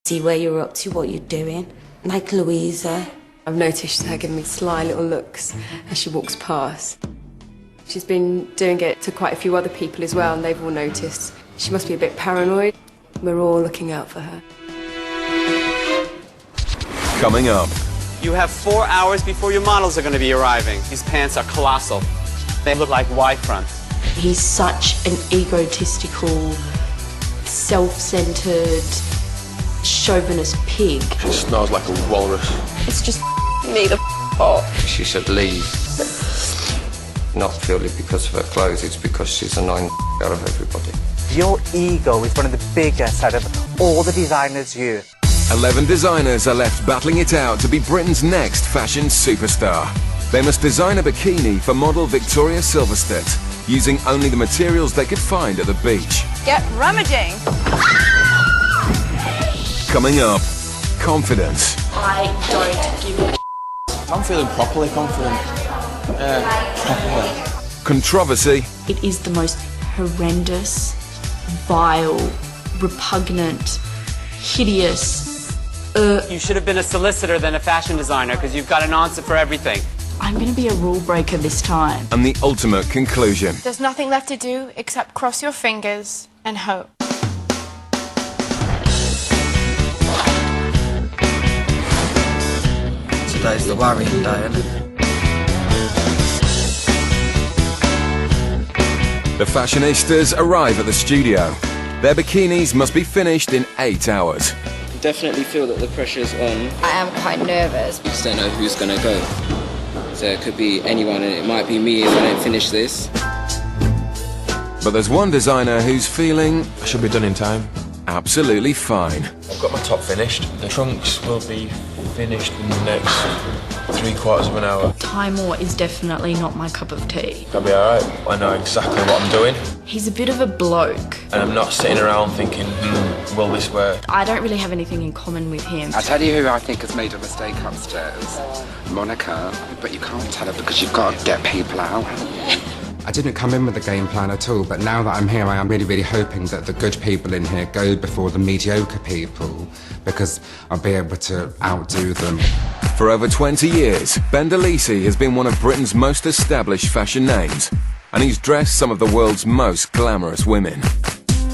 See where you're up to, what you're doing. Like Louisa. I've noticed her giving me sly little looks as she walks past. She's been doing it to quite a few other people as well, and they've all noticed. She must be a bit paranoid. We're all looking out for her. Coming up. You have 4 hours before your models are going to be arriving. These pants are colossal. They look like Y-fronts. He's such an egotistical, self-centered, chauvinist pig. She smells like a walrus. It's just me the up. She should leave. Not purely because of her clothes, it's because she's annoying out of everybody. Your ego is one of the biggest out of all the designers you. 11 designers are left battling it out to be Britain's next fashion superstar. They must design a bikini for model Victoria Silverstedt, using only the materials they could find at the beach. Get rummaging! Coming up, confidence. I don't give a I'm feeling properly confident. Properly. Controversy. It is the most horrendous, vile, repugnant, hideous. You should have been a solicitor than a fashion designer because you've got an answer for everything. I'm going to be a rule breaker this time. And the ultimate conclusion. There's nothing left to do except cross your fingers and hope. Today's the worrying day, isn't it? The fashionistas arrive at the studio. Their bikinis must be finished in 8 hours. Definitely feel that the pressure's on. I am quite nervous. You just don't know who's gonna go. So it could be anyone, and it might be me if I don't finish this. But there's one designer who's feeling I should be done in time. absolutely fine. I've got my top finished. The trunks will be finished in the next 3/4 of an hour. Timor is definitely not my cup of tea. I'll be alright. I know exactly what I'm doing. He's a bit of a bloke. And I'm not sitting around thinking, will this work? I don't really have anything in common with him. I'll tell you who I think has made a mistake upstairs. Monica, but you can't tell her because you've got to get people out. I didn't come in with a game plan at all, but now that I'm here, I am really hoping that the good people in here go before the mediocre people, because I'll be able to outdo them. For over 20 years, Ben DeLisi has been one of Britain's most established fashion names, and he's dressed some of the world's most glamorous women.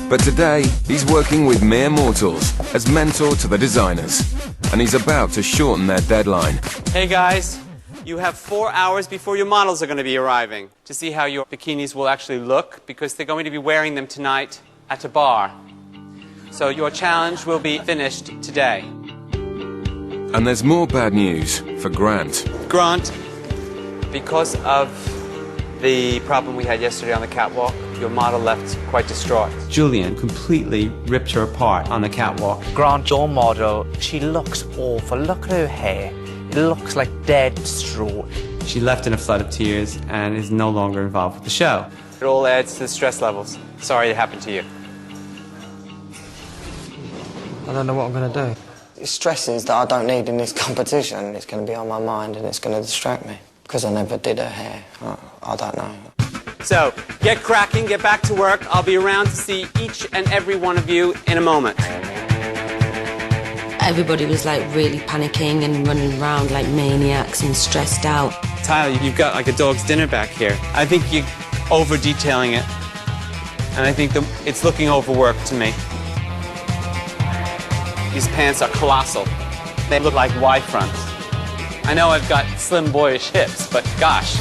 But today, he's working with mere mortals as mentor to the designers, and he's about to shorten their deadline. Hey guys, you have 4 hours before your models are going to be arriving to see how your bikinis will actually look, because they're going to be wearing them tonight at a bar. So your challenge will be finished today. And there's more bad news for Grant. Grant, because of the problem we had yesterday on the catwalk, your model left quite distraught. Julian completely ripped her apart on the catwalk. Grant, your model, she looks awful. Look at her hair. It looks like dead straw. She left in a flood of tears and is no longer involved with the show. It all adds to the stress levels. Sorry it happened to you. I don't know what I'm going to do. It stresses that I don't need in this competition. It's going to be on my mind and it's going to distract me. Because I never did her hair. I don't know. So, get cracking, get back to work. I'll be around to see each and every one of you in a moment. Everybody was like really panicking and running around like maniacs and stressed out. Tyler, you've got like a dog's dinner back here. I think you're over-detailing it. And I think it's looking overworked to me. These pants are colossal. They look like Y-fronts. I know I've got slim boyish hips, but gosh.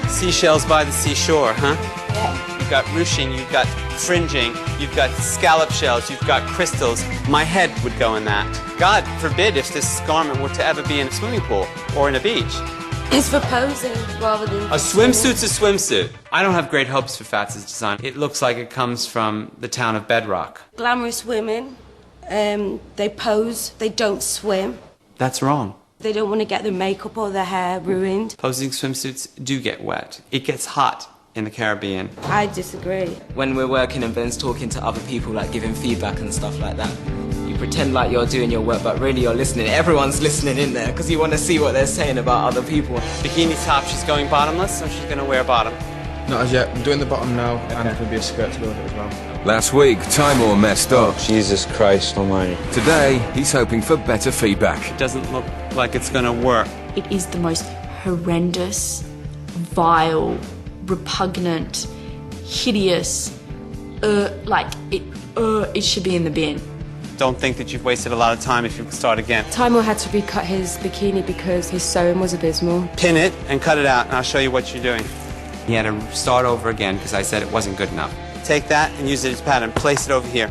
Seashells by the seashore, huh? Yeah. You've got ruching, you've got fringing, you've got scallop shells, you've got crystals. My head would go in that. God forbid if this garment were to ever be in a swimming pool or in a beach. It's for posing rather than... A swimsuit's a swimsuit. I don't have great hopes for Fats's design. It looks like it comes from the town of Bedrock. Glamorous women, they pose, they don't swim. That's wrong. They don't want to get their makeup or their hair ruined. Posing swimsuits do get wet. It gets hot in the Caribbean. I disagree. When we're working and Ben's talking to other people, like giving feedback and stuff like that, you pretend like you're doing your work, but really you're listening. Everyone's listening in there because you want to see what they're saying about other people. Bikini top, she's going bottomless, so she's going to wear bottom. Not as yet. I'm doing the bottom now, and there'll be a skirt to go with it as well. Last week, Timor messed up. Jesus Christ almighty. Today, he's hoping for better feedback. It doesn't look like it's gonna work. It is the most horrendous, vile, repugnant, hideous, it should be in the bin. Don't think that you've wasted a lot of time if you start again. Timor had to recut his bikini because his sewing was abysmal. Pin it and cut it out, and I'll show you what you're doing. He had to start over again because I said it wasn't good enough. Take that and use it as pattern. Place it over here.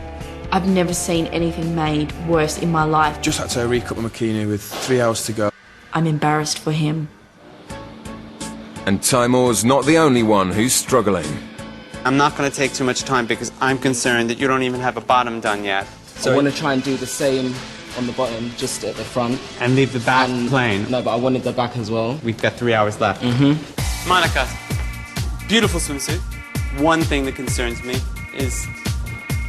I've never seen anything made worse in my life. Just had to recut my bikini with 3 hours to go. I'm embarrassed for him. And Timor's not the only one who's struggling. I'm not going to take too much time because I'm concerned that you don't even have a bottom done yet. So I want to try and do the same on the bottom, just at the front. And leave the back plain. No, but I wanted the back as well. We've got 3 hours left. Monica, beautiful swimsuit. One thing that concerns me is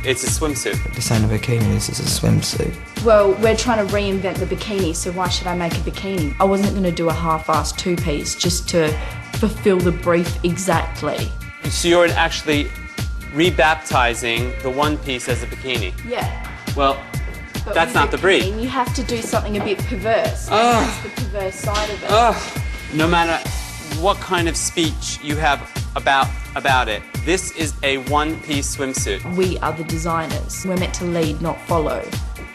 it's a swimsuit. This ain't a bikini, this is a swimsuit. Well, we're trying to reinvent the bikini, so why should I make a bikini? I wasn't going to do a half-assed two-piece just to fulfill the brief exactly. So you're actually rebaptizing the one piece as a bikini? Yeah. Well, But that's with not the brief. bikini, you have to do something a bit perverse. That's the perverse side of it. No matter what kind of speech you have about it, this is a one-piece swimsuit. We are the designers. We're meant to lead, not follow.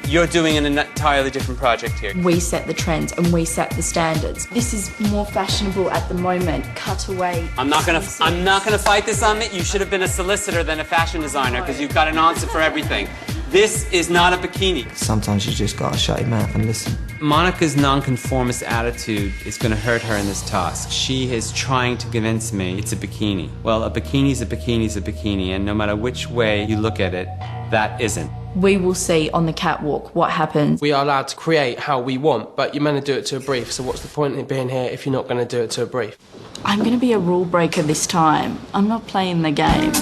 You're doing an entirely different project here. We set the trends and we set the standards. This is more fashionable at the moment. Cutaway. I'm not gonna fight this on it. You should have been a solicitor than a fashion designer because you've got an answer for everything. This is not a bikini. Sometimes you just gotta shut your mouth and listen. Monica's nonconformist attitude is going to hurt her in this task. She is trying to convince me it's a bikini. Well, a bikini's a bikini's a bikini, and no matter which way you look at it, that isn't. We will see on the catwalk what happens. We are allowed to create how we want, but you're meant to do it to a brief, so what's the point in being here if you're not going to do it to a brief? I'm going to be a rule breaker this time. I'm not playing the game.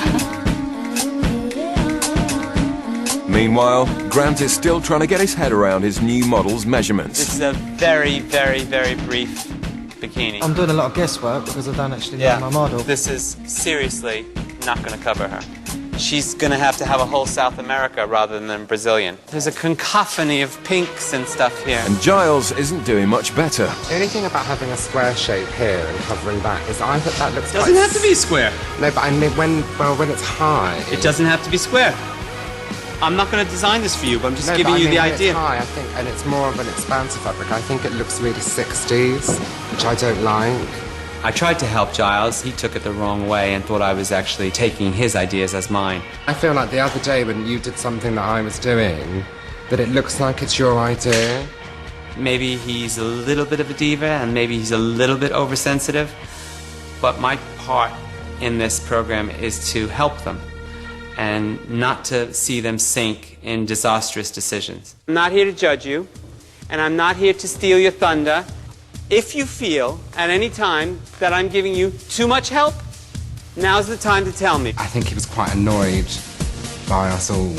Meanwhile, Grant is still trying to get his head around his new model's measurements. This is a very, very, very brief bikini. I'm doing a lot of guesswork because I don't actually know my model. This is seriously not going to cover her. She's going to have a whole South America rather than Brazilian. There's a cacophony of pinks and stuff here. And Giles isn't doing much better. The only thing about having a square shape here and covering back is I think that looks Doesn't have to be square. No, but I mean when it's high. It doesn't have to be square. I'm not going to design this for you, but I'm just giving you the idea. It's high, I think, and it's more of an expansive fabric. I think it looks really 60s, which I don't like. I tried to help Giles. He took it the wrong way and thought I was actually taking his ideas as mine. I feel like the other day when you did something that I was doing, that it looks like it's your idea. Maybe he's a little bit of a diva and maybe he's a little bit oversensitive, but my part in this program is to help them and not to see them sink in disastrous decisions. I'm not here to judge you, and I'm not here to steal your thunder. If you feel at any time that I'm giving you too much help, now's the time to tell me. I think he was quite annoyed by us all.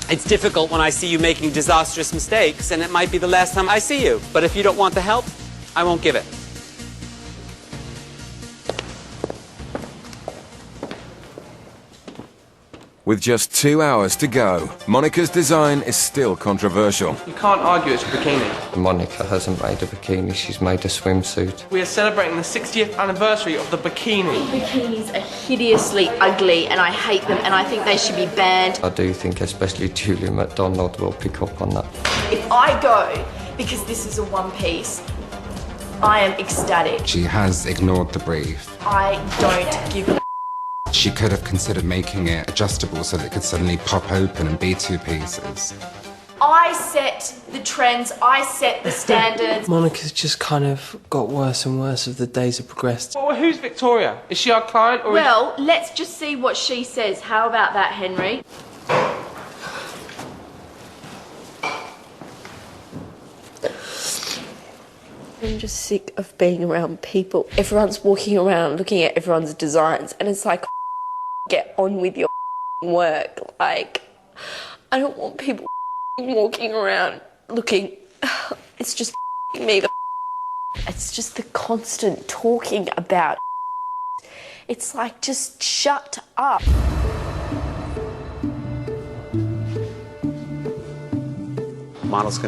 It's difficult when I see you making disastrous mistakes, and it might be the last time I see you. But if you don't want the help, I won't give it. With just 2 hours to go, Monica's design is still controversial. You can't argue it's a bikini. Monica hasn't made a bikini, she's made a swimsuit. We are celebrating the 60th anniversary of the bikini. Bikinis are hideously ugly and I hate them and I think they should be banned. I do think especially Julia McDonald will pick up on that. If I go, because this is a one piece, I am ecstatic. She has ignored the brief. I don't give a She could have considered making it adjustable so that it could suddenly pop open and be two pieces. I set the trends, I set the standards. Monica's just kind of got worse and worse as the days have progressed. Well, who's Victoria? Is she our client or Well, let's just see what she says. How about that, Henry? I'm just sick of being around people. Everyone's walking around looking at everyone's designs and it's like, get on with your work. Like, I don't want people walking around looking, it's just me. It's just the constant talking about. It's like, just shut up. Models can